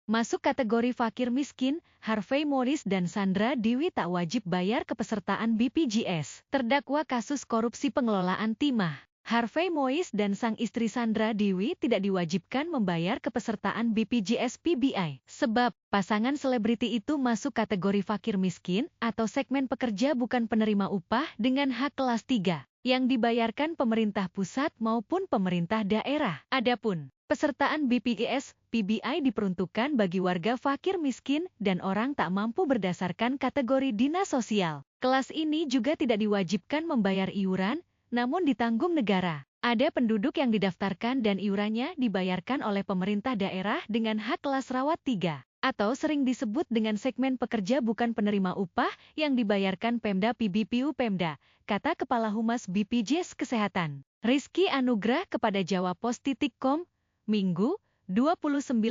Masuk kategori fakir miskin, Harvey Mois dan Sandra Dewi tak wajib bayar kepesertaan BPJS. Terdakwa kasus korupsi pengelolaan timah. Harvey Mois dan sang istri Sandra Dewi tidak diwajibkan membayar kepesertaan BPJS PBI. Sebab, pasangan selebriti itu masuk kategori fakir miskin atau segmen pekerja bukan penerima upah dengan hak kelas 3 yang dibayarkan pemerintah pusat maupun pemerintah daerah. Adapun pesertaan BPJS PBI diperuntukkan bagi warga fakir miskin dan orang tak mampu berdasarkan kategori dinas sosial. Kelas ini juga tidak diwajibkan membayar iuran, namun ditanggung negara. Ada penduduk yang didaftarkan dan iurannya dibayarkan oleh pemerintah daerah dengan hak kelas rawat 3, atau sering disebut dengan segmen pekerja bukan penerima upah yang dibayarkan Pemda PBPU Pemda, kata Kepala Humas BPJS Kesehatan, Rizky Anugrah kepada jawapos.com, Minggu, 29/12.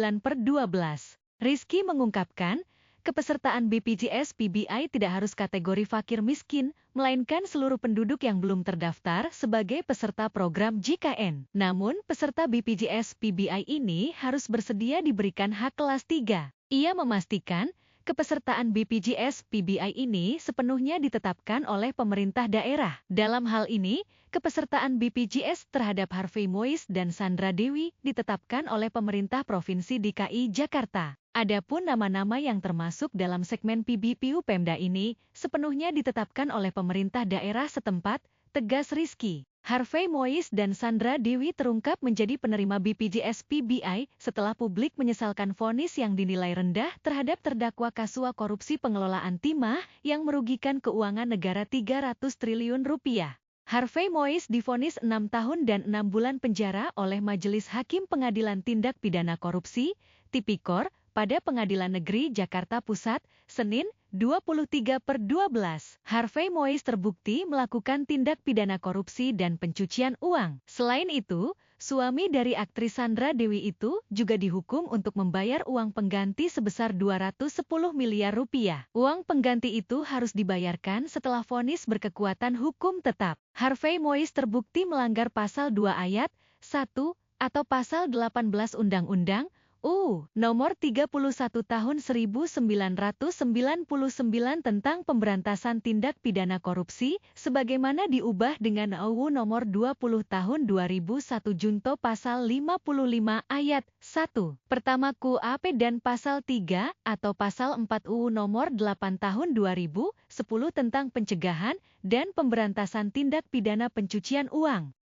Rizky mengungkapkan, kepesertaan BPJS PBI tidak harus kategori fakir miskin, melainkan seluruh penduduk yang belum terdaftar sebagai peserta program JKN. Namun, peserta BPJS PBI ini harus bersedia diberikan hak kelas 3. Ia memastikan, kepesertaan BPJS PBI ini sepenuhnya ditetapkan oleh pemerintah daerah. Dalam hal ini, kepesertaan BPJS terhadap Harvey Mois dan Sandra Dewi ditetapkan oleh pemerintah Provinsi DKI Jakarta. Adapun nama-nama yang termasuk dalam segmen PBPU Pemda ini sepenuhnya ditetapkan oleh pemerintah daerah setempat, tegas Rizky. Harvey Mois dan Sandra Dewi terungkap menjadi penerima BPJS PBI setelah publik menyesalkan vonis yang dinilai rendah terhadap terdakwa kasus korupsi pengelolaan timah yang merugikan keuangan negara 300 triliun rupiah. Harvey Mois divonis 6 tahun dan 6 bulan penjara oleh Majelis Hakim Pengadilan Tindak Pidana Korupsi, Tipikor, pada Pengadilan Negeri Jakarta Pusat, Senin, 23/12. Harvey Mois terbukti melakukan tindak pidana korupsi dan pencucian uang. Selain itu, suami dari aktris Sandra Dewi itu juga dihukum untuk membayar uang pengganti sebesar 210 miliar rupiah. Uang pengganti itu harus dibayarkan setelah vonis berkekuatan hukum tetap. Harvey Mois terbukti melanggar pasal 2 ayat 1 atau pasal 18 Undang-Undang Nomor 31 Tahun 1999 tentang Pemberantasan Tindak Pidana Korupsi, sebagaimana diubah dengan Nomor 20 Tahun 2001 Junto Pasal 55 Ayat 1 Pertama KUHP dan Pasal 3 atau Pasal 4 Nomor 8 Tahun 2010 tentang Pencegahan dan Pemberantasan Tindak Pidana Pencucian Uang.